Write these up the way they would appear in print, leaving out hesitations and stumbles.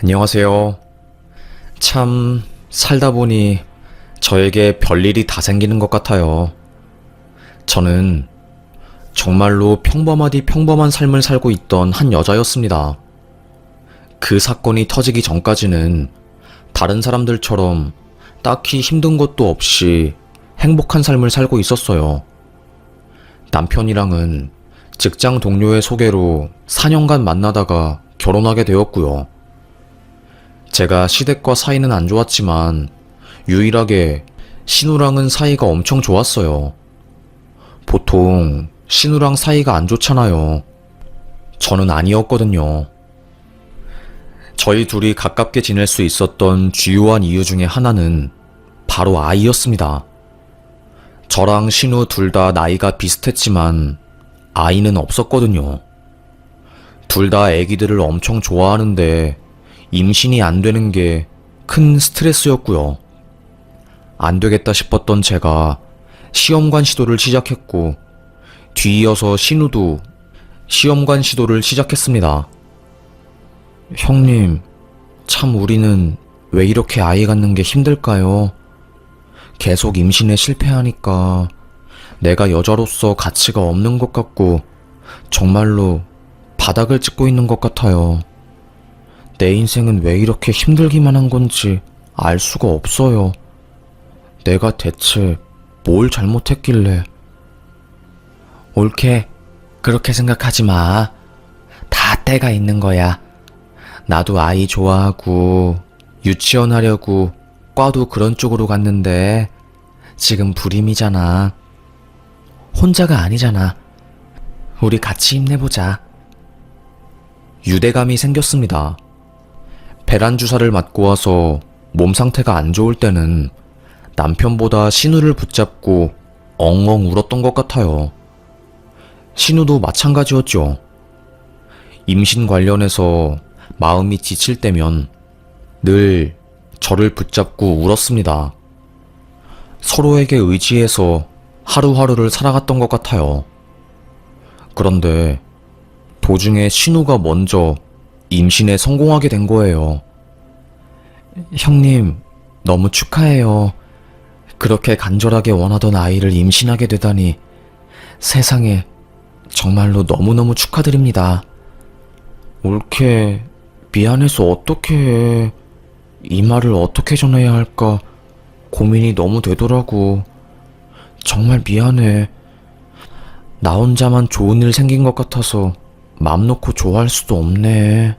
안녕하세요. 참, 살다 보니 저에게 별일이 다 생기는 것 같아요. 저는 정말로 평범하디 평범한 삶을 살고 있던 한 여자였습니다. 그 사건이 터지기 전까지는 다른 사람들처럼 딱히 힘든 것도 없이 행복한 삶을 살고 있었어요. 남편이랑은 직장 동료의 소개로 4년간 만나다가 결혼하게 되었고요. 제가 시댁과 사이는 안 좋았지만 유일하게 신우랑은 사이가 엄청 좋았어요. 보통 신우랑 사이가 안 좋잖아요. 저는 아니었거든요. 저희 둘이 가깝게 지낼 수 있었던 주요한 이유 중에 하나는 바로 아이였습니다. 저랑 신우 둘 다 나이가 비슷했지만 아이는 없었거든요. 둘 다 애기들을 엄청 좋아하는데 임신이 안 되는 게 큰 스트레스였고요. 안 되겠다 싶었던 제가 시험관 시도를 시작했고 뒤이어서 신우도 시험관 시도를 시작했습니다. 형님, 참 우리는 왜 이렇게 아이 갖는 게 힘들까요? 계속 임신에 실패하니까 내가 여자로서 가치가 없는 것 같고 정말로 바닥을 찍고 있는 것 같아요. 내 인생은 왜 이렇게 힘들기만 한 건지 알 수가 없어요. 내가 대체 뭘 잘못했길래. 옳게 그렇게 생각하지 마. 다 때가 있는 거야. 나도 아이 좋아하고 유치원 하려고 과도 그런 쪽으로 갔는데 지금 불임이잖아. 혼자가 아니잖아. 우리 같이 힘내보자. 유대감이 생겼습니다. 배란 주사를 맞고 와서 몸 상태가 안 좋을 때는 남편보다 신우를 붙잡고 엉엉 울었던 것 같아요. 신우도 마찬가지였죠. 임신 관련해서 마음이 지칠 때면 늘 저를 붙잡고 울었습니다. 서로에게 의지해서 하루하루를 살아갔던 것 같아요. 그런데 도중에 신우가 먼저 임신에 성공하게 된 거예요. 형님, 너무 축하해요. 그렇게 간절하게 원하던 아이를 임신하게 되다니 세상에 정말로 너무너무 축하드립니다. 옳게 미안해서 어떻게 해. 이 말을 어떻게 전해야 할까 고민이 너무 되더라고. 정말 미안해. 나 혼자만 좋은 일 생긴 것 같아서 맘 놓고 좋아할 수도 없네.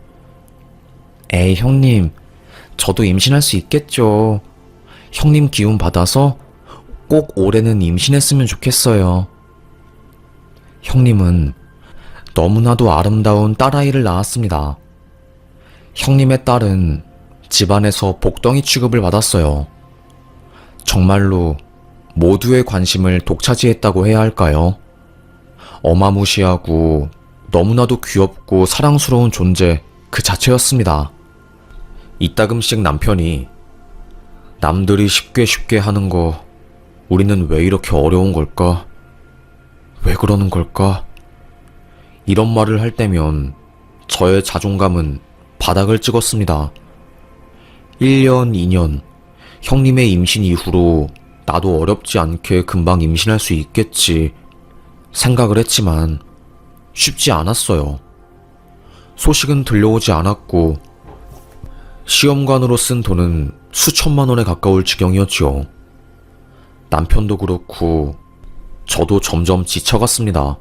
에이 형님, 저도 임신할 수 있겠죠. 형님 기운 받아서 꼭 올해는 임신했으면 좋겠어요. 형님은 너무나도 아름다운 딸아이를 낳았습니다. 형님의 딸은 집안에서 복덩이 취급을 받았어요. 정말로 모두의 관심을 독차지했다고 해야 할까요? 어마무시하고 너무나도 귀엽고 사랑스러운 존재 그 자체였습니다. 이따금씩 남편이 남들이 쉽게 쉽게 하는 거 우리는 왜 이렇게 어려운 걸까? 왜 그러는 걸까? 이런 말을 할 때면 저의 자존감은 바닥을 찍었습니다. 1년, 2년, 형님의 임신 이후로 나도 어렵지 않게 금방 임신할 수 있겠지 생각을 했지만 쉽지 않았어요. 소식은 들려오지 않았고 시험관으로 쓴 돈은 수천만 원에 가까울 지경이었지요. 남편도 그렇고 저도 점점 지쳐갔습니다.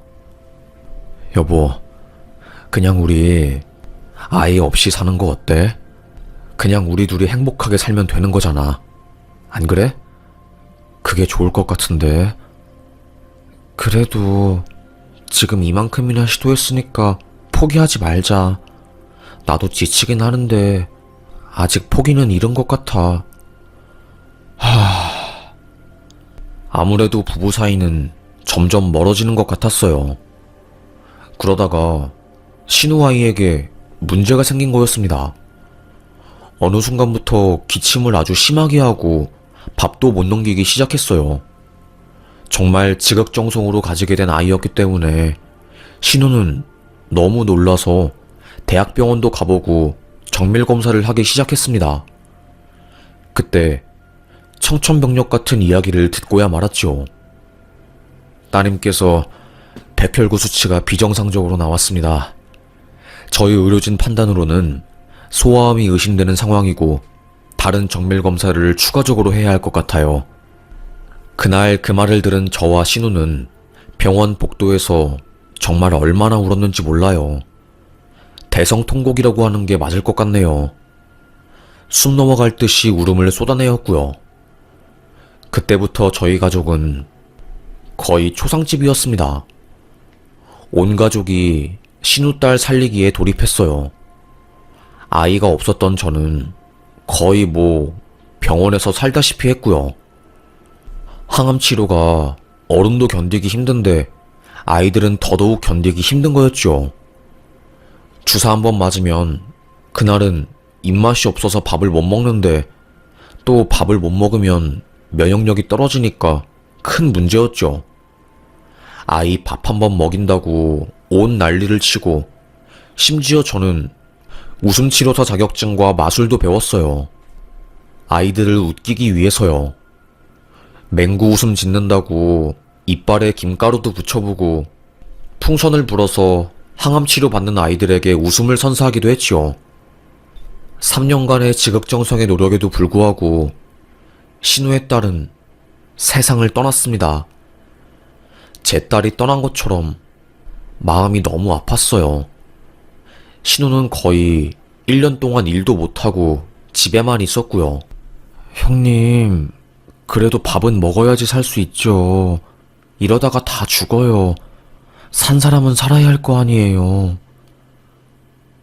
여보, 그냥 우리 아이 없이 사는 거 어때? 그냥 우리 둘이 행복하게 살면 되는 거잖아. 안 그래? 그게 좋을 것 같은데. 그래도 지금 이만큼이나 시도했으니까 포기하지 말자. 나도 지치긴 하는데 아직 포기는 이른 것 같아. 아무래도 부부 사이는 점점 멀어지는 것 같았어요. 그러다가 신우 아이에게 문제가 생긴 거였습니다. 어느 순간부터 기침을 아주 심하게 하고 밥도 못 넘기기 시작했어요. 정말 지극정성으로 가지게 된 아이였기 때문에 신우는 너무 놀라서 대학병원도 가보고 정밀 검사를 하기 시작했습니다. 그때 청천벽력 같은 이야기를 듣고야 말았죠. 따님께서 백혈구 수치가 비정상적으로 나왔습니다. 저희 의료진 판단으로는 소아암이 의심되는 상황이고 다른 정밀 검사를 추가적으로 해야 할 것 같아요. 그날 그 말을 들은 저와 신우는 병원 복도에서 정말 얼마나 울었는지 몰라요. 대성통곡이라고 하는 게 맞을 것 같네요. 숨 넘어갈 듯이 울음을 쏟아내었고요. 그때부터 저희 가족은 거의 초상집이었습니다. 온 가족이 신우 딸 살리기에 돌입했어요. 아이가 없었던 저는 거의 병원에서 살다시피 했고요. 항암 치료가 어른도 견디기 힘든데 아이들은 더더욱 견디기 힘든 거였죠. 주사 한 번 맞으면 그날은 입맛이 없어서 밥을 못 먹는데 또 밥을 못 먹으면 면역력이 떨어지니까 큰 문제였죠. 아이 밥 한 번 먹인다고 온 난리를 치고 심지어 저는 웃음치료사 자격증과 마술도 배웠어요. 아이들을 웃기기 위해서요. 맹구 웃음 짓는다고 이빨에 김가루도 붙여보고 풍선을 불어서 항암 치료 받는 아이들에게 웃음을 선사하기도 했지요. 3년간의 지극정성의 노력에도 불구하고 신우의 딸은 세상을 떠났습니다. 제 딸이 떠난 것처럼 마음이 너무 아팠어요. 신우는 거의 1년 동안 일도 못하고 집에만 있었고요. 형님, 그래도 밥은 먹어야지 살 수 있죠. 이러다가 다 죽어요. 산 사람은 살아야 할 거 아니에요.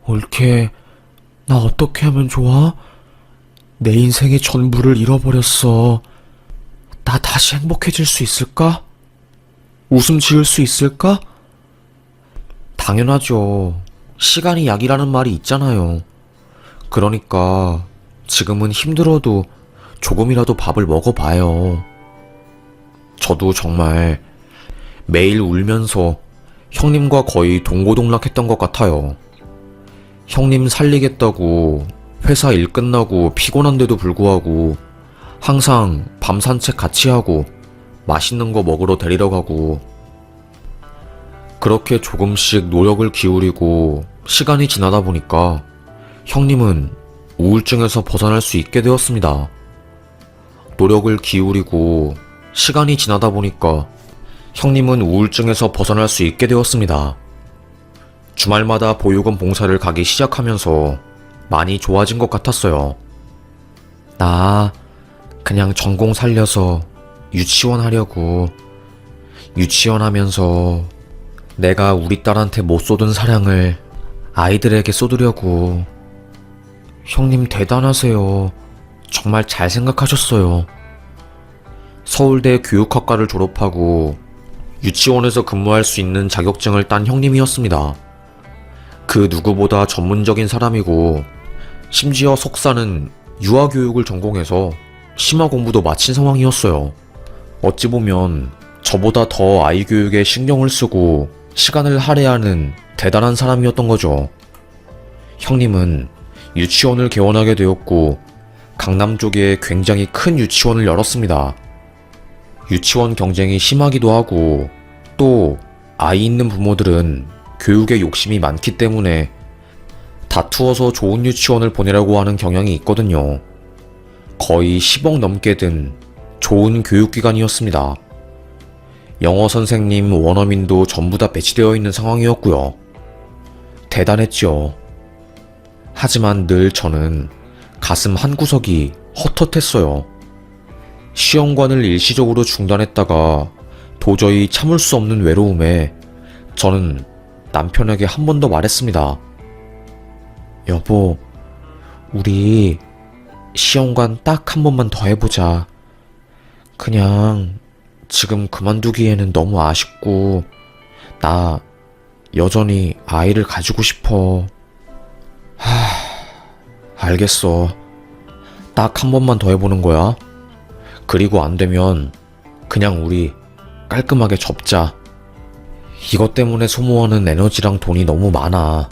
올케, 나 어떻게 하면 좋아? 내 인생의 전부를 잃어버렸어. 나 다시 행복해질 수 있을까? 웃음 지을 수 있을까? 당연하죠. 시간이 약이라는 말이 있잖아요. 그러니까 지금은 힘들어도 조금이라도 밥을 먹어봐요. 저도 정말 매일 울면서 형님과 거의 동고동락했던 것 같아요. 형님 살리겠다고 회사 일 끝나고 피곤한데도 불구하고 항상 밤 산책 같이 하고 맛있는 거 먹으러 데리러 가고 그렇게 조금씩 노력을 기울이고 시간이 지나다 보니까 형님은 우울증에서 벗어날 수 있게 되었습니다. 노력을 기울이고 시간이 지나다 보니까 형님은 우울증에서 벗어날 수 있게 되었습니다. 주말마다 보육원 봉사를 가기 시작하면서 많이 좋아진 것 같았어요. 나 그냥 전공 살려서 유치원 하려고. 유치원 하면서 내가 우리 딸한테 못 쏟은 사랑을 아이들에게 쏟으려고. 형님 대단하세요. 정말 잘 생각하셨어요. 서울대 교육학과를 졸업하고 유치원에서 근무할 수 있는 자격증을 딴 형님이었습니다. 그 누구보다 전문적인 사람이고 심지어 석사는 유아교육을 전공해서 심화 공부도 마친 상황이었어요. 어찌 보면 저보다 더 아이 교육에 신경을 쓰고 시간을 할애하는 대단한 사람이었던 거죠. 형님은 유치원을 개원하게 되었고 강남 쪽에 굉장히 큰 유치원을 열었습니다. 유치원 경쟁이 심하기도 하고 또 아이 있는 부모들은 교육에 욕심이 많기 때문에 다투어서 좋은 유치원을 보내려고 하는 경향이 있거든요. 거의 10억 넘게 든 좋은 교육기관이었습니다. 영어 선생님, 원어민도 전부 다 배치되어 있는 상황이었고요. 대단했죠. 하지만 늘 저는 가슴 한구석이 헛헛했어요. 시험관을 일시적으로 중단했다가 도저히 참을 수 없는 외로움에 저는 남편에게 한 번 더 말했습니다. 여보, 우리 시험관 딱 한 번만 더 해보자. 그냥 지금 그만두기에는 너무 아쉽고 나 여전히 아이를 가지고 싶어. 알겠어. 딱 한 번만 더 해보는 거야. 그리고 안 되면 그냥 우리 깔끔하게 접자. 이것 때문에 소모하는 에너지랑 돈이 너무 많아.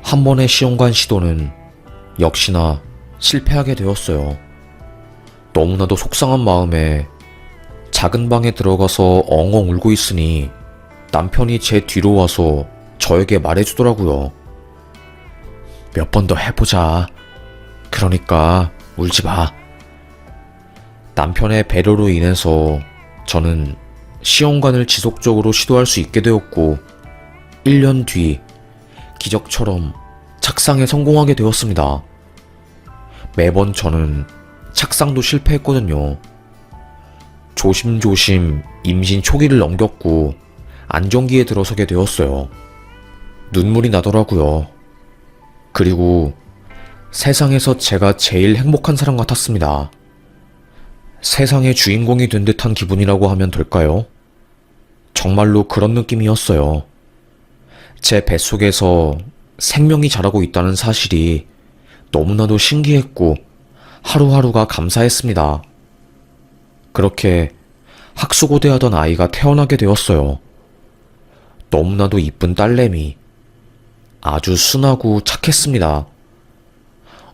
한 번의 시험관 시도는 역시나 실패하게 되었어요. 너무나도 속상한 마음에 작은 방에 들어가서 엉엉 울고 있으니 남편이 제 뒤로 와서 저에게 말해주더라고요. 몇 번 더 해보자. 그러니까 울지 마. 남편의 배려로 인해서 저는 시험관을 지속적으로 시도할 수 있게 되었고 1년 뒤 기적처럼 착상에 성공하게 되었습니다. 매번 저는 착상도 실패했거든요. 조심조심 임신 초기를 넘겼고 안정기에 들어서게 되었어요. 눈물이 나더라고요. 그리고 세상에서 제가 제일 행복한 사람 같았습니다. 세상의 주인공이 된 듯한 기분이라고 하면 될까요? 정말로 그런 느낌이었어요. 제 뱃속에서 생명이 자라고 있다는 사실이 너무나도 신기했고 하루하루가 감사했습니다. 그렇게 학수고대하던 아이가 태어나게 되었어요. 너무나도 이쁜 딸내미. 아주 순하고 착했습니다.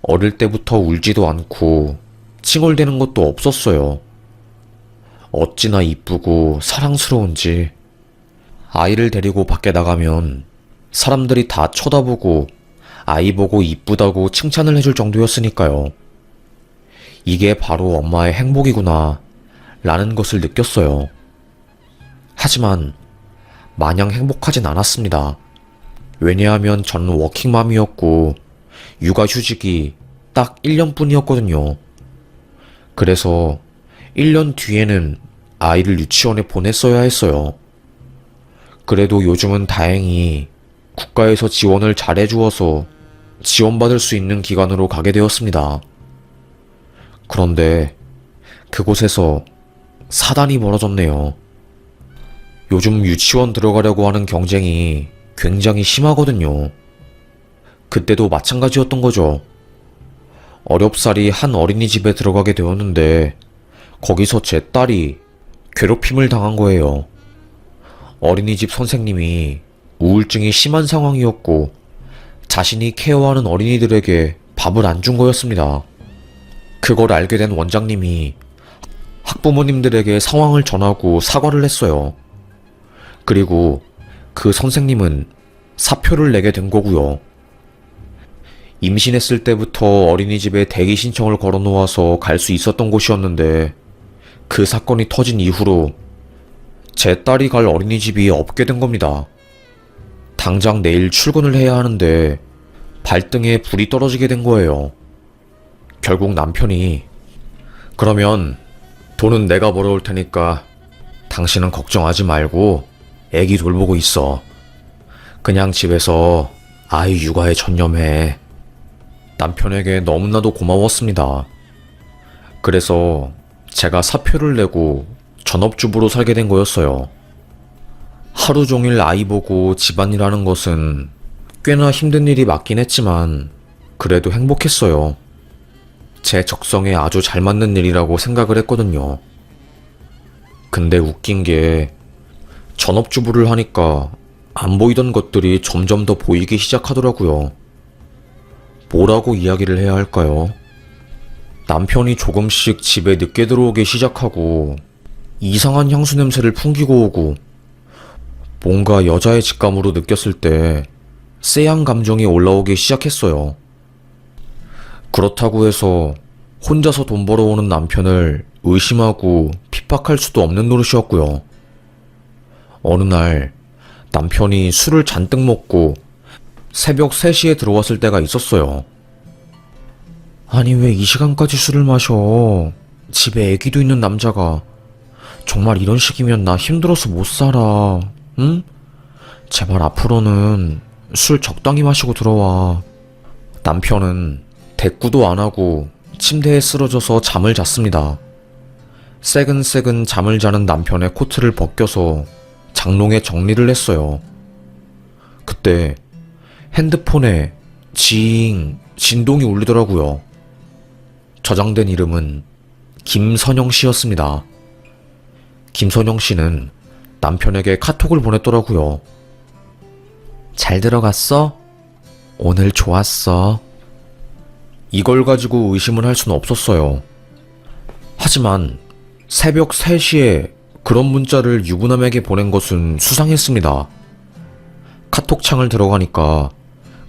어릴 때부터 울지도 않고 칭얼대는 것도 없었어요. 어찌나 이쁘고 사랑스러운지. 아이를 데리고 밖에 나가면 사람들이 다 쳐다보고 아이 보고 이쁘다고 칭찬을 해줄 정도였으니까요. 이게 바로 엄마의 행복이구나 라는 것을 느꼈어요. 하지만 마냥 행복하진 않았습니다. 왜냐하면 저는 워킹맘이었고 육아휴직이 딱 1년뿐이었거든요. 그래서 1년 뒤에는 아이를 유치원에 보냈어야 했어요. 그래도 요즘은 다행히 국가에서 지원을 잘해주어서 지원받을 수 있는 기관으로 가게 되었습니다. 그런데 그곳에서 사단이 벌어졌네요. 요즘 유치원 들어가려고 하는 경쟁이 굉장히 심하거든요. 그때도 마찬가지였던 거죠. 어렵사리 한 어린이집에 들어가게 되었는데 거기서 제 딸이 괴롭힘을 당한 거예요. 어린이집 선생님이 우울증이 심한 상황이었고 자신이 케어하는 어린이들에게 밥을 안 준 거였습니다. 그걸 알게 된 원장님이 학부모님들에게 상황을 전하고 사과를 했어요. 그리고 그 선생님은 사표를 내게 된 거고요. 임신했을 때부터 어린이집에 대기 신청을 걸어놓아서 갈 수 있었던 곳이었는데 그 사건이 터진 이후로 제 딸이 갈 어린이집이 없게 된 겁니다. 당장 내일 출근을 해야 하는데 발등에 불이 떨어지게 된 거예요. 결국 남편이 그러면 돈은 내가 벌어올 테니까 당신은 걱정하지 말고 애기 돌보고 있어. 그냥 집에서 아이 육아에 전념해. 남편에게 너무나도 고마웠습니다. 그래서 제가 사표를 내고 전업주부로 살게 된 거였어요. 하루 종일 아이 보고 집안일 하는 것은 꽤나 힘든 일이 맞긴 했지만 그래도 행복했어요. 제 적성에 아주 잘 맞는 일이라고 생각을 했거든요. 근데 웃긴 게 전업주부를 하니까 안 보이던 것들이 점점 더 보이기 시작하더라고요. 뭐라고 이야기를 해야 할까요? 남편이 조금씩 집에 늦게 들어오기 시작하고 이상한 향수 냄새를 풍기고 오고 뭔가 여자의 직감으로 느꼈을 때 쎄한 감정이 올라오기 시작했어요. 그렇다고 해서 혼자서 돈 벌어오는 남편을 의심하고 핍박할 수도 없는 노릇이었고요. 어느 날 남편이 술을 잔뜩 먹고 새벽 3시에 들어왔을 때가 있었어요. 아니 왜 이 시간까지 술을 마셔? 집에 애기도 있는 남자가. 정말 이런 식이면 나 힘들어서 못 살아. 응? 제발 앞으로는 술 적당히 마시고 들어와. 남편은 대꾸도 안 하고 침대에 쓰러져서 잠을 잤습니다. 새근새근 잠을 자는 남편의 코트를 벗겨서 장롱에 정리를 했어요. 그때 핸드폰에 징 진동이 울리더라고요. 저장된 이름은 김선영 씨였습니다. 김선영 씨는 남편에게 카톡을 보냈더라고요. 잘 들어갔어? 오늘 좋았어. 이걸 가지고 의심을 할 수는 없었어요. 하지만 새벽 3시에 그런 문자를 유부남에게 보낸 것은 수상했습니다. 카톡창을 들어가니까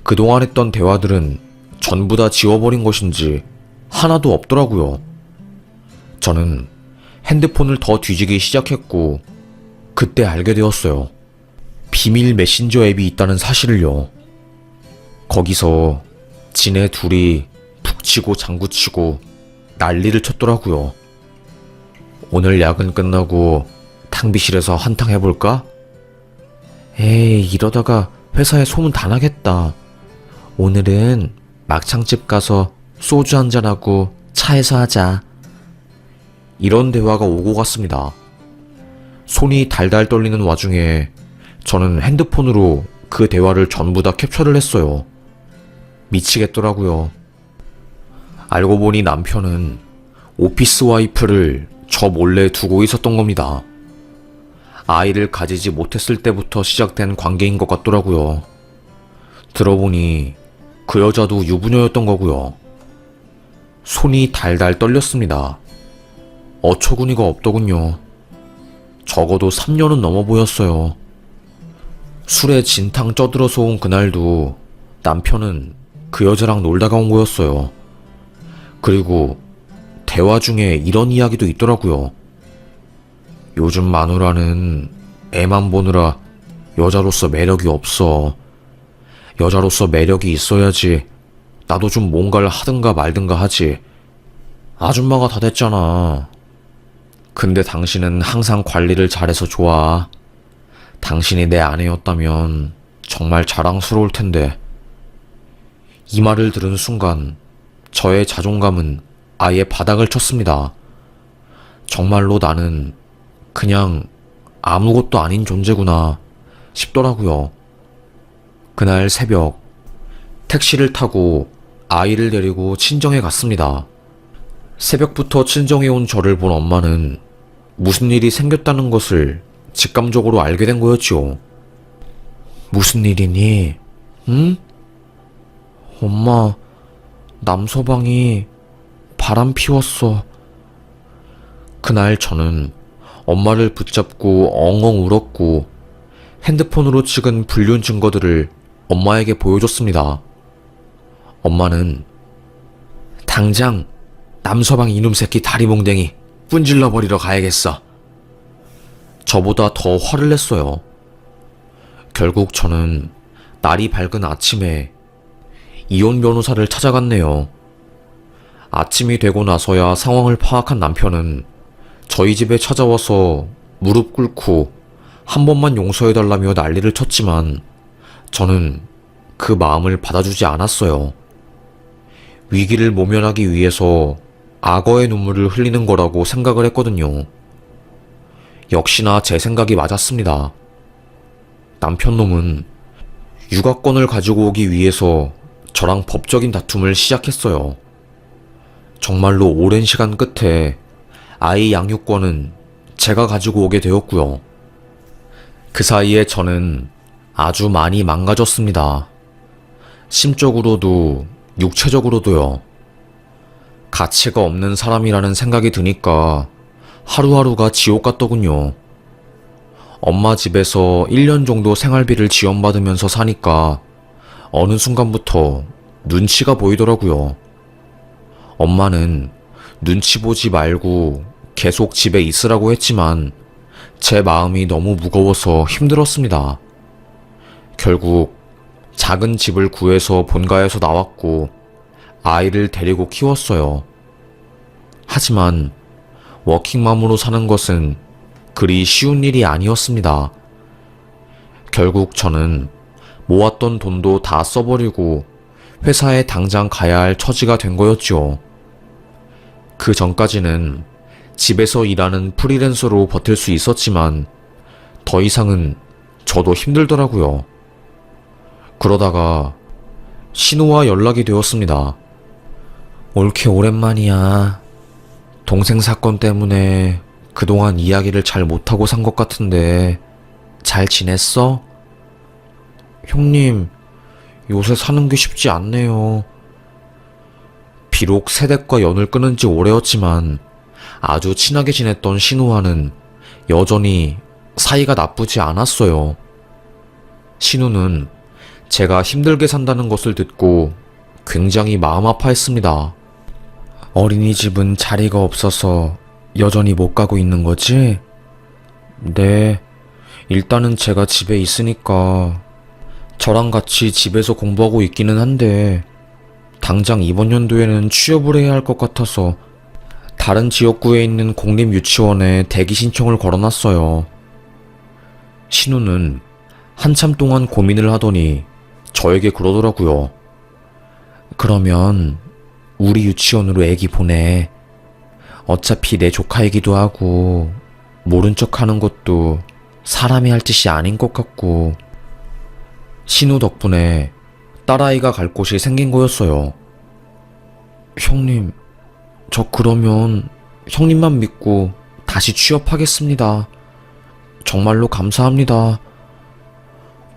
그동안 했던 대화들은 전부 다 지워버린 것인지 하나도 없더라고요. 저는 핸드폰을 더 뒤지기 시작했고 그때 알게 되었어요. 비밀 메신저 앱이 있다는 사실을요. 거기서 지네 둘이 북치고 장구치고 난리를 쳤더라고요. 오늘 야근 끝나고 탕비실에서 한탕 해볼까? 에이, 이러다가 회사에 소문 다 나겠다. 오늘은 막창집 가서 소주 한잔하고 차에서 하자. 이런 대화가 오고 갔습니다. 손이 달달 떨리는 와중에 저는 핸드폰으로 그 대화를 전부 다 캡처를 했어요. 미치겠더라고요. 알고 보니 남편은 오피스 와이프를 저 몰래 두고 있었던 겁니다. 아이를 가지지 못했을 때부터 시작된 관계인 것 같더라고요. 들어보니 그 여자도 유부녀였던 거고요. 손이 달달 떨렸습니다. 어처구니가 없더군요. 적어도 3년은 넘어 보였어요. 술에 진탕 쪄들어서 온 그날도 남편은 그 여자랑 놀다가 온 거였어요. 그리고 대화 중에 이런 이야기도 있더라고요. 요즘 마누라는 애만 보느라 여자로서 매력이 없어. 여자로서 매력이 있어야지 나도 좀 뭔가를 하든가 말든가 하지. 아줌마가 다 됐잖아. 근데 당신은 항상 관리를 잘해서 좋아. 당신이 내 아내였다면 정말 자랑스러울 텐데. 이 말을 들은 순간 저의 자존감은 아예 바닥을 쳤습니다. 정말로 나는 그냥 아무것도 아닌 존재구나 싶더라고요. 그날 새벽 택시를 타고 아이를 데리고 친정에 갔습니다. 새벽부터 친정에 온 저를 본 엄마는 무슨 일이 생겼다는 것을 직감적으로 알게 된 거였지요. 무슨 일이니? 응? 엄마, 남서방이 바람 피웠어. 그날 저는 엄마를 붙잡고 엉엉 울었고 핸드폰으로 찍은 불륜 증거들을 엄마에게 보여줬습니다. 엄마는 당장 남서방 이놈 새끼 다리몽댕이 뿜질러 버리러 가야겠어. 저보다 더 화를 냈어요. 결국 저는 날이 밝은 아침에 이혼 변호사를 찾아갔네요. 아침이 되고 나서야 상황을 파악한 남편은 저희 집에 찾아와서 무릎 꿇고 한 번만 용서해달라며 난리를 쳤지만 저는 그 마음을 받아주지 않았어요. 위기를 모면하기 위해서 악어의 눈물을 흘리는 거라고 생각을 했거든요. 역시나 제 생각이 맞았습니다. 남편 놈은 육아권을 가지고 오기 위해서 저랑 법적인 다툼을 시작했어요. 정말로 오랜 시간 끝에 아이 양육권은 제가 가지고 오게 되었고요. 그 사이에 저는 아주 많이 망가졌습니다. 심적으로도 육체적으로도요. 가치가 없는 사람이라는 생각이 드니까 하루하루가 지옥 같더군요. 엄마 집에서 1년 정도 생활비를 지원받으면서 사니까 어느 순간부터 눈치가 보이더라고요. 엄마는 눈치 보지 말고 계속 집에 있으라고 했지만 제 마음이 너무 무거워서 힘들었습니다. 결국 작은 집을 구해서 본가에서 나왔고 아이를 데리고 키웠어요. 하지만 워킹맘으로 사는 것은 그리 쉬운 일이 아니었습니다. 결국 저는 모았던 돈도 다 써버리고 회사에 당장 가야 할 처지가 된 거였죠. 그 전까지는 집에서 일하는 프리랜서로 버틸 수 있었지만 더 이상은 저도 힘들더라고요. 그러다가 신우와 연락이 되었습니다. 옳게 오랜만이야. 동생 사건 때문에 그동안 이야기를 잘 못하고 산 것 같은데 잘 지냈어? 형님, 요새 사는 게 쉽지 않네요. 비록 세댁과 연을 끊은 지 오래였지만 아주 친하게 지냈던 신우와는 여전히 사이가 나쁘지 않았어요. 신우는 제가 힘들게 산다는 것을 듣고 굉장히 마음 아파했습니다. 어린이집은 자리가 없어서 여전히 못 가고 있는 거지? 네, 일단은 제가 집에 있으니까 저랑 같이 집에서 공부하고 있기는 한데 당장 이번 연도에는 취업을 해야 할 것 같아서 다른 지역구에 있는 공립유치원에 대기 신청을 걸어놨어요. 신우는 한참 동안 고민을 하더니 저에게 그러더라고요. 그러면 우리 유치원으로 애기 보내. 어차피 내 조카이기도 하고 모른 척 하는 것도 사람이 할 짓이 아닌 것 같고. 신우 덕분에 딸아이가 갈 곳이 생긴 거였어요. 형님, 저 그러면 형님만 믿고 다시 취업하겠습니다. 정말로 감사합니다.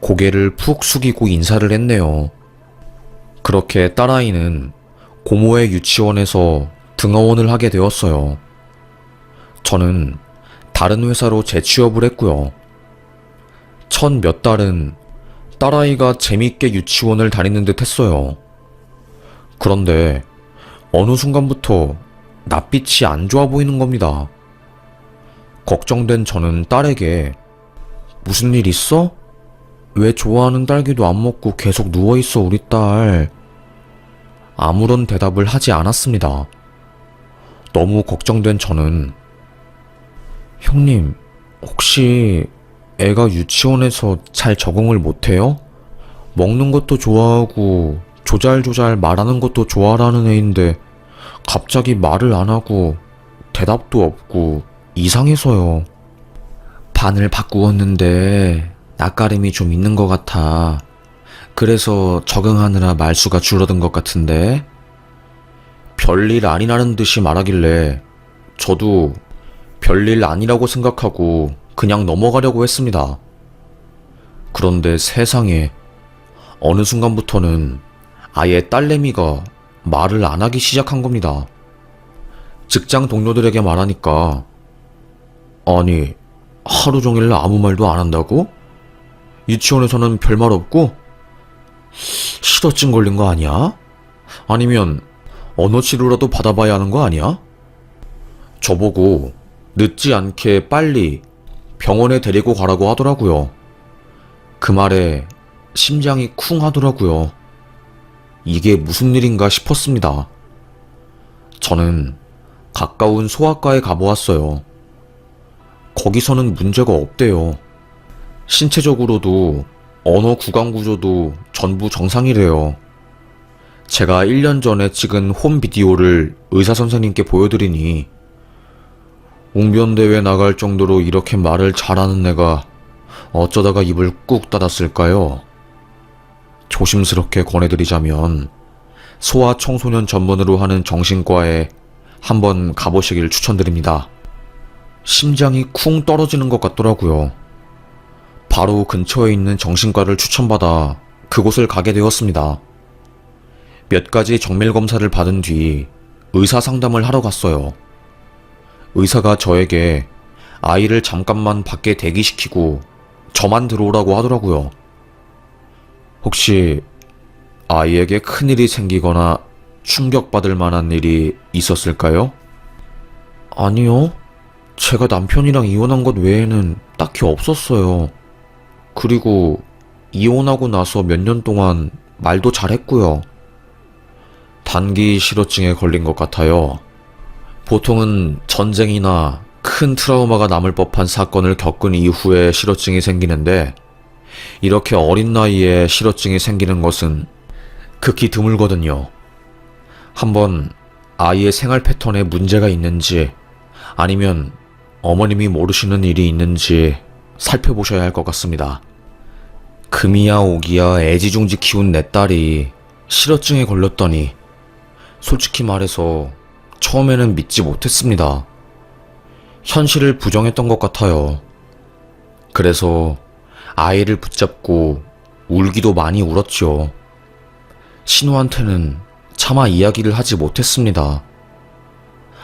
고개를 푹 숙이고 인사를 했네요. 그렇게 딸아이는 고모의 유치원에서 등하원을 하게 되었어요. 저는 다른 회사로 재취업을 했고요. 첫 몇 달은 딸아이가 재밌게 유치원을 다니는 듯 했어요. 그런데 어느 순간부터 낯빛이 안 좋아 보이는 겁니다. 걱정된 저는 딸에게 무슨 일 있어? 왜 좋아하는 딸기도 안 먹고 계속 누워있어 우리 딸? 아무런 대답을 하지 않았습니다. 너무 걱정된 저는 형님, 혹시 애가 유치원에서 잘 적응을 못해요? 먹는 것도 좋아하고 조잘조잘 말하는 것도 좋아하는 애인데 갑자기 말을 안 하고 대답도 없고 이상해서요. 반을 바꾸었는데 낯가림이 좀 있는 것 같아. 그래서 적응하느라 말수가 줄어든 것 같은데. 별일 아니라는 듯이 말하길래 저도 별일 아니라고 생각하고 그냥 넘어가려고 했습니다. 그런데 세상에 어느 순간부터는 아예 딸내미가 말을 안 하기 시작한 겁니다. 직장 동료들에게 말하니까 아니, 하루 종일 아무 말도 안 한다고? 유치원에서는 별말 없고? 실어증 걸린 거 아니야? 아니면 언어 치료라도 받아봐야 하는 거 아니야? 저보고 늦지 않게 빨리 병원에 데리고 가라고 하더라고요. 그 말에 심장이 쿵 하더라고요. 이게 무슨 일인가 싶었습니다. 저는 가까운 소아과에 가보았어요. 거기서는 문제가 없대요. 신체적으로도 언어 구강 구조도 전부 정상이래요. 제가 1년 전에 찍은 홈 비디오를 의사 선생님께 보여드리니 웅변대회 나갈 정도로 이렇게 말을 잘하는 애가 어쩌다가 입을 꾹 닫았을까요? 조심스럽게 권해드리자면 소아 청소년 전문으로 하는 정신과에 한번 가보시길 추천드립니다. 심장이 쿵 떨어지는 것 같더라고요. 바로 근처에 있는 정신과를 추천받아 그곳을 가게 되었습니다. 몇 가지 정밀 검사를 받은 뒤 의사 상담을 하러 갔어요. 의사가 저에게 아이를 잠깐만 밖에 대기시키고 저만 들어오라고 하더라고요. 혹시 아이에게 큰일이 생기거나 충격받을 만한 일이 있었을까요? 아니요. 제가 남편이랑 이혼한 것 외에는 딱히 없었어요. 그리고 이혼하고 나서 몇 년 동안 말도 잘했고요. 단기 실어증에 걸린 것 같아요. 보통은 전쟁이나 큰 트라우마가 남을 법한 사건을 겪은 이후에 실어증이 생기는데 이렇게 어린 나이에 실어증이 생기는 것은 극히 드물거든요. 한번 아이의 생활 패턴에 문제가 있는지 아니면 어머님이 모르시는 일이 있는지 살펴보셔야 할 것 같습니다. 금이야 오기야 애지중지 키운 내 딸이 실어증에 걸렸다니 솔직히 말해서 처음에는 믿지 못했습니다. 현실을 부정했던 것 같아요. 그래서 아이를 붙잡고 울기도 많이 울었죠. 신우한테는 차마 이야기를 하지 못했습니다.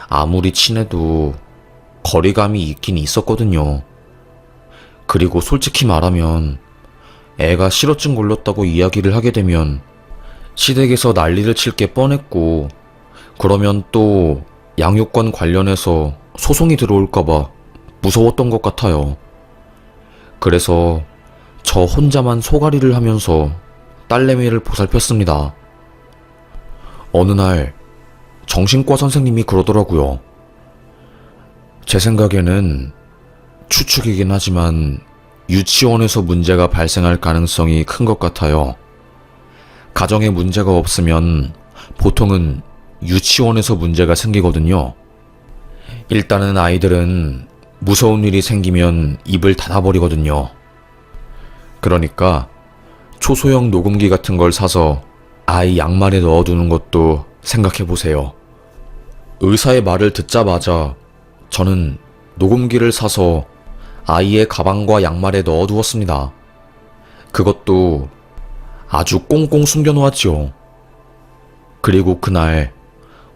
아무리 친해도 거리감이 있긴 있었거든요. 그리고 솔직히 말하면 애가 실어증 걸렸다고 이야기를 하게 되면 시댁에서 난리를 칠 게 뻔했고, 그러면 또 양육권 관련해서 소송이 들어올까봐 무서웠던 것 같아요. 그래서 저 혼자만 소가리를 하면서 딸내미를 보살폈습니다. 어느 날 정신과 선생님이 그러더라고요. 제 생각에는 추측이긴 하지만 유치원에서 문제가 발생할 가능성이 큰 것 같아요. 가정에 문제가 없으면 보통은 유치원에서 문제가 생기거든요. 일단은 아이들은 무서운 일이 생기면 입을 닫아버리거든요. 그러니까 초소형 녹음기 같은 걸 사서 아이 양말에 넣어두는 것도 생각해보세요. 의사의 말을 듣자마자 저는 녹음기를 사서 아이의 가방과 양말에 넣어두었습니다. 그것도 아주 꽁꽁 숨겨놓았지요. 그리고 그날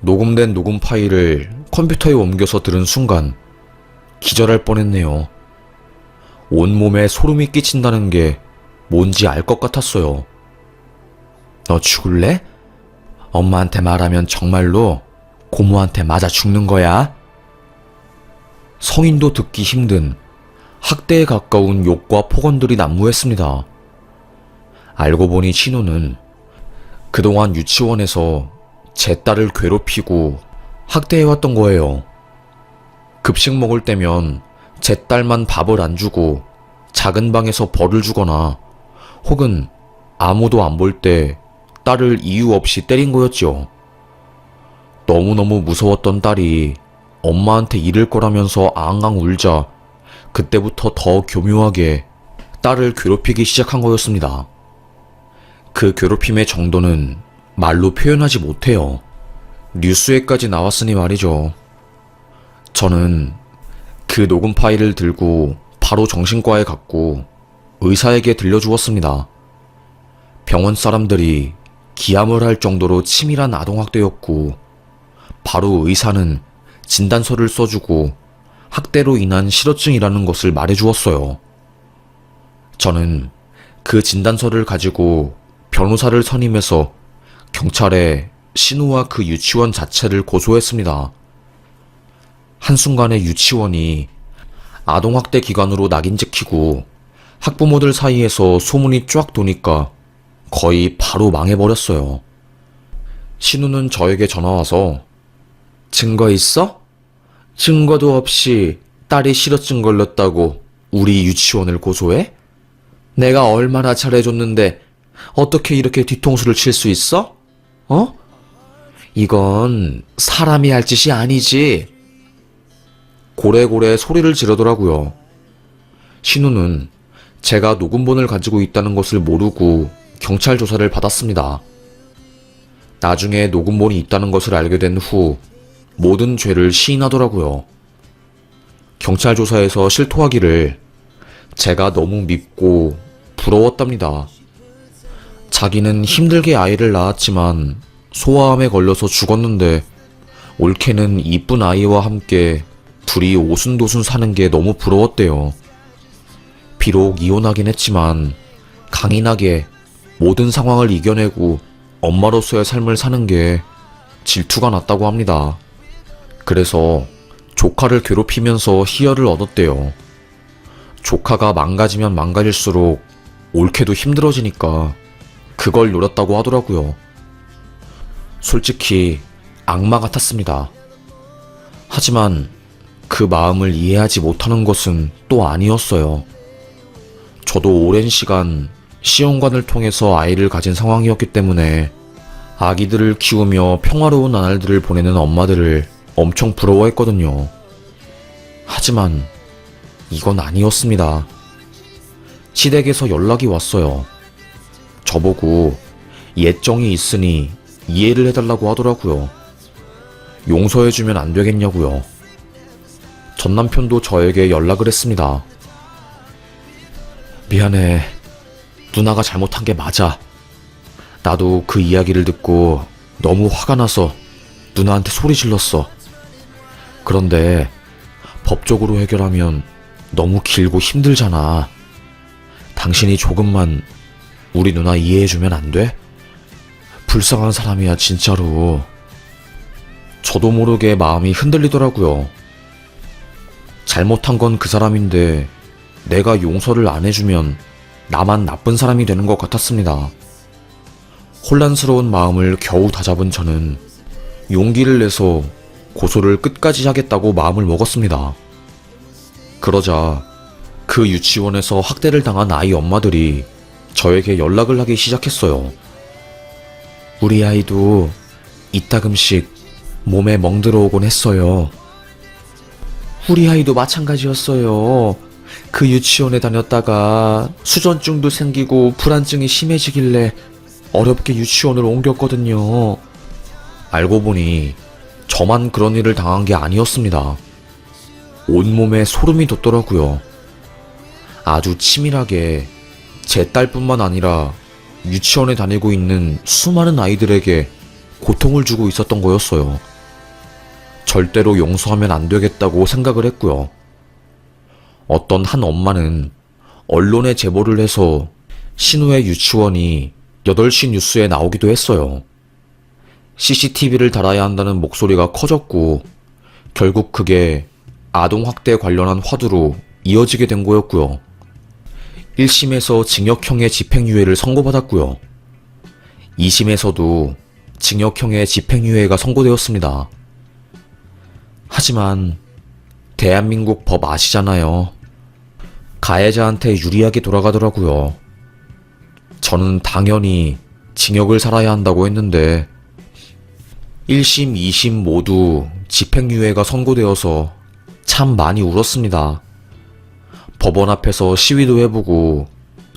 녹음된 녹음 파일을 컴퓨터에 옮겨서 들은 순간 기절할 뻔했네요. 온몸에 소름이 끼친다는 게 뭔지 알 것 같았어요. 너 죽을래? 엄마한테 말하면 정말로 고모한테 맞아 죽는 거야? 성인도 듣기 힘든 학대에 가까운 욕과 폭언들이 난무했습니다. 알고 보니 신우는 그동안 유치원에서 제 딸을 괴롭히고 학대해왔던 거예요. 급식 먹을 때면 제 딸만 밥을 안 주고 작은 방에서 벌을 주거나 혹은 아무도 안 볼 때 딸을 이유 없이 때린 거였죠. 너무너무 무서웠던 딸이 엄마한테 이를 거라면서 앙앙 울자 그때부터 더 교묘하게 딸을 괴롭히기 시작한 거였습니다. 그 괴롭힘의 정도는 말로 표현하지 못해요. 뉴스에까지 나왔으니 말이죠. 저는 그 녹음 파일을 들고 바로 정신과에 갔고 의사에게 들려주었습니다. 병원 사람들이 기함을 할 정도로 치밀한 아동학대였고, 바로 의사는 진단서를 써주고 학대로 인한 실어증이라는 것을 말해주었어요. 저는 그 진단서를 가지고 변호사를 선임해서 경찰에 신우와 그 유치원 자체를 고소했습니다. 한순간에 유치원이 아동학대 기관으로 낙인 찍히고 학부모들 사이에서 소문이 쫙 도니까 거의 바로 망해버렸어요. 신우는 저에게 전화와서 증거 있어? 증거도 없이 딸이 실어증 걸렸다고 우리 유치원을 고소해? 내가 얼마나 잘해줬는데 어떻게 이렇게 뒤통수를 칠 수 있어? 어? 이건 사람이 할 짓이 아니지. 고래고래 소리를 지르더라고요. 신우는 제가 녹음본을 가지고 있다는 것을 모르고 경찰 조사를 받았습니다. 나중에 녹음본이 있다는 것을 알게 된 후 모든 죄를 시인하더라고요. 경찰 조사에서 실토하기를 제가 너무 밉고 부러웠답니다. 자기는 힘들게 아이를 낳았지만 소아암에 걸려서 죽었는데 올케는 이쁜 아이와 함께 둘이 오순도순 사는 게 너무 부러웠대요. 비록 이혼하긴 했지만 강인하게 모든 상황을 이겨내고 엄마로서의 삶을 사는 게 질투가 났다고 합니다. 그래서 조카를 괴롭히면서 희열을 얻었대요. 조카가 망가지면 망가질수록 옳게도 힘들어지니까 그걸 노렸다고 하더라고요. 솔직히 악마 같았습니다. 하지만 그 마음을 이해하지 못하는 것은 또 아니었어요. 저도 오랜 시간 시험관을 통해서 아이를 가진 상황이었기 때문에 아기들을 키우며 평화로운 나날들을 보내는 엄마들을 엄청 부러워했거든요. 하지만 이건 아니었습니다. 시댁에서 연락이 왔어요. 저보고 예정이 있으니 이해를 해달라고 하더라고요. 용서해주면 안 되겠냐고요. 전 남편도 저에게 연락을 했습니다. 미안해. 누나가 잘못한 게 맞아. 나도 그 이야기를 듣고 너무 화가 나서 누나한테 소리 질렀어. 그런데 법적으로 해결하면 너무 길고 힘들잖아. 당신이 조금만 우리 누나 이해해주면 안 돼? 불쌍한 사람이야, 진짜로. 저도 모르게 마음이 흔들리더라고요. 잘못한 건 그 사람인데 내가 용서를 안 해주면 나만 나쁜 사람이 되는 것 같았습니다. 혼란스러운 마음을 겨우 다잡은 저는 용기를 내서 고소를 끝까지 하겠다고 마음을 먹었습니다. 그러자 그 유치원에서 학대를 당한 아이 엄마들이 저에게 연락을 하기 시작했어요. 우리 아이도 이따금씩 몸에 멍들어오곤 했어요. 우리 아이도 마찬가지였어요. 그 유치원에 다녔다가 수전증도 생기고 불안증이 심해지길래 어렵게 유치원을 옮겼거든요. 알고 보니 저만 그런 일을 당한 게 아니었습니다. 온몸에 소름이 돋더라고요. 아주 치밀하게 제 딸뿐만 아니라 유치원에 다니고 있는 수많은 아이들에게 고통을 주고 있었던 거였어요. 절대로 용서하면 안 되겠다고 생각을 했고요. 어떤 한 엄마는 언론에 제보를 해서 신우의 유치원이 8시 뉴스에 나오기도 했어요. CCTV를 달아야 한다는 목소리가 커졌고 결국 그게 아동학대 관련한 화두로 이어지게 된 거였고요. 1심에서 징역형의 집행유예를 선고받았고요. 2심에서도 징역형의 집행유예가 선고되었습니다. 하지만 대한민국 법 아시잖아요. 가해자한테 유리하게 돌아가더라고요. 저는 당연히 징역을 살아야 한다고 했는데 1심, 2심 모두 집행유예가 선고되어서 참 많이 울었습니다. 법원 앞에서 시위도 해보고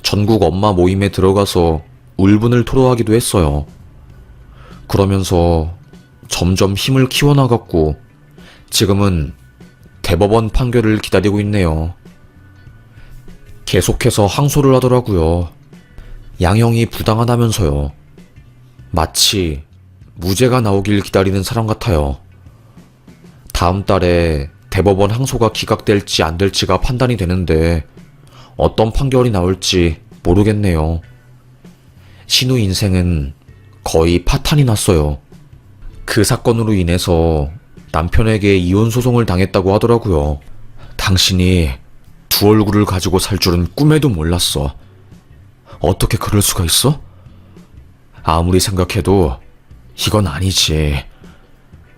전국 엄마 모임에 들어가서 울분을 토로하기도 했어요. 그러면서 점점 힘을 키워나갔고 지금은 대법원 판결을 기다리고 있네요. 계속해서 항소를 하더라고요. 양형이 부당하다면서요. 마치 무죄가 나오길 기다리는 사람 같아요. 다음 달에 대법원 항소가 기각될지 안 될지가 판단이 되는데 어떤 판결이 나올지 모르겠네요. 신우 인생은 거의 파탄이 났어요. 그 사건으로 인해서 남편에게 이혼 소송을 당했다고 하더라고요. 당신이 두 얼굴을 가지고 살 줄은 꿈에도 몰랐어. 어떻게 그럴 수가 있어? 아무리 생각해도 이건 아니지.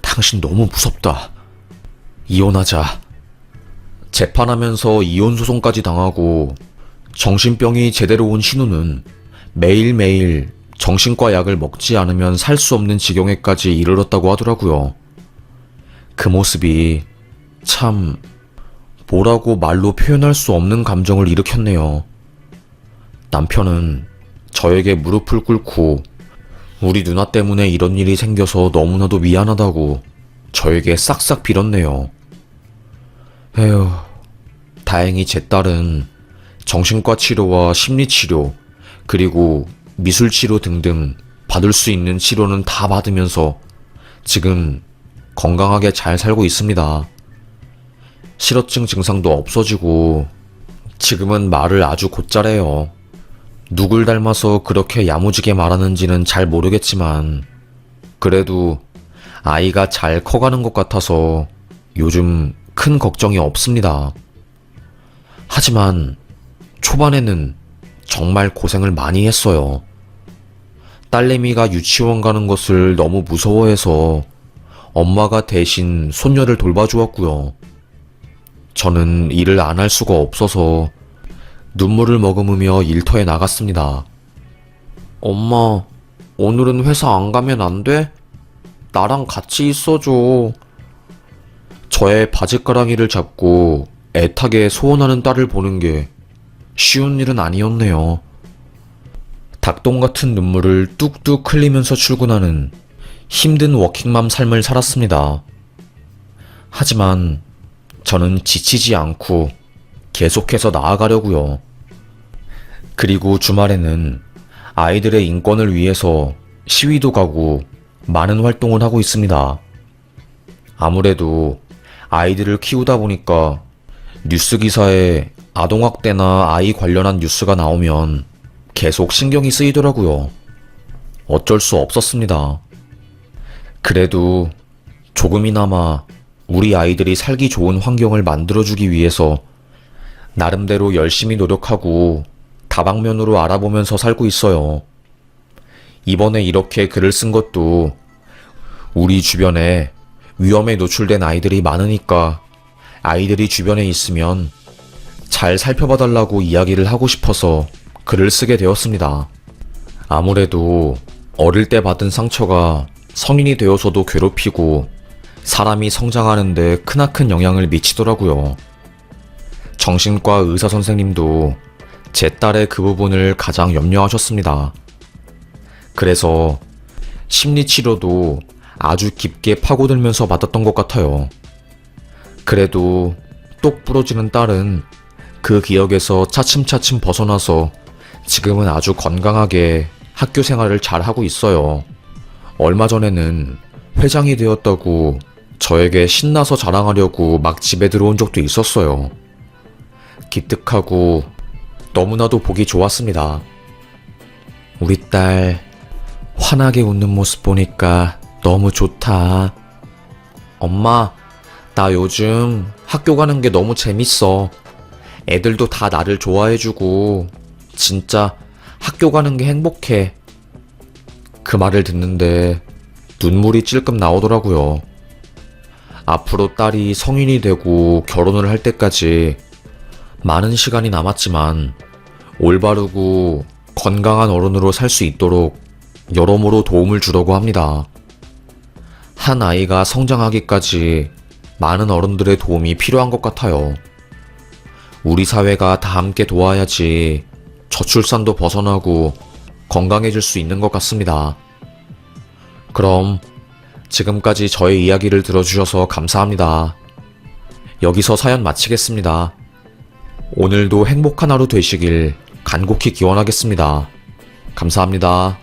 당신 너무 무섭다. 이혼하자. 재판하면서 이혼 소송까지 당하고 정신병이 제대로 온 신우는 매일매일 정신과 약을 먹지 않으면 살 수 없는 지경에까지 이르렀다고 하더라고요. 그 모습이 참 뭐라고 말로 표현할 수 없는 감정을 일으켰네요. 남편은 저에게 무릎을 꿇고 우리 누나 때문에 이런 일이 생겨서 너무나도 미안하다고 저에게 싹싹 빌었네요. 에휴, 다행히 제 딸은 정신과 치료와 심리치료, 그리고 미술치료 등등 받을 수 있는 치료는 다 받으면서 지금 건강하게 잘 살고 있습니다. 실어증 증상도 없어지고 지금은 말을 아주 곧잘해요. 누굴 닮아서 그렇게 야무지게 말하는지는 잘 모르겠지만 그래도 아이가 잘 커가는 것 같아서 요즘 큰 걱정이 없습니다. 하지만 초반에는 정말 고생을 많이 했어요. 딸내미가 유치원 가는 것을 너무 무서워해서 엄마가 대신 손녀를 돌봐주었고요. 저는 일을 안 할 수가 없어서 눈물을 머금으며 일터에 나갔습니다. 엄마, 오늘은 회사 안 가면 안 돼? 나랑 같이 있어줘. 저의 바지가랑이를 잡고 애타게 소원하는 딸을 보는 게 쉬운 일은 아니었네요. 닭똥 같은 눈물을 뚝뚝 흘리면서 출근하는 힘든 워킹맘 삶을 살았습니다. 하지만 저는 지치지 않고 계속해서 나아가려고요. 그리고 주말에는 아이들의 인권을 위해서 시위도 가고 많은 활동을 하고 있습니다. 아무래도 아이들을 키우다 보니까 뉴스 기사에 아동학대나 아이 관련한 뉴스가 나오면 계속 신경이 쓰이더라고요. 어쩔 수 없었습니다. 그래도 조금이나마 우리 아이들이 살기 좋은 환경을 만들어주기 위해서 나름대로 열심히 노력하고 다방면으로 알아보면서 살고 있어요. 이번에 이렇게 글을 쓴 것도 우리 주변에 위험에 노출된 아이들이 많으니까 아이들이 주변에 있으면 잘 살펴봐달라고 이야기를 하고 싶어서 글을 쓰게 되었습니다. 아무래도 어릴 때 받은 상처가 성인이 되어서도 괴롭히고 사람이 성장하는데 크나큰 영향을 미치더라고요. 정신과 의사 선생님도 제 딸의 그 부분을 가장 염려하셨습니다. 그래서 심리치료도 아주 깊게 파고들면서 받았던 것 같아요. 그래도 똑 부러지는 딸은 그 기억에서 차츰차츰 벗어나서 지금은 아주 건강하게 학교 생활을 잘 하고 있어요. 얼마 전에는 회장이 되었다고 저에게 신나서 자랑하려고 막 집에 들어온 적도 있었어요. 기특하고 너무나도 보기 좋았습니다. 우리 딸 환하게 웃는 모습 보니까 너무 좋다. 엄마, 나 요즘 학교 가는 게 너무 재밌어. 애들도 다 나를 좋아해주고 진짜 학교 가는 게 행복해. 그 말을 듣는데 눈물이 찔끔 나오더라고요. 앞으로 딸이 성인이 되고 결혼을 할 때까지 많은 시간이 남았지만 올바르고 건강한 어른으로 살 수 있도록 여러모로 도움을 주려고 합니다. 한 아이가 성장하기까지 많은 어른들의 도움이 필요한 것 같아요. 우리 사회가 다 함께 도와야지 저출산도 벗어나고 건강해질 수 있는 것 같습니다. 그럼 지금까지 저의 이야기를 들어주셔서 감사합니다. 여기서 사연 마치겠습니다. 오늘도 행복한 하루 되시길 간곡히 기원하겠습니다. 감사합니다.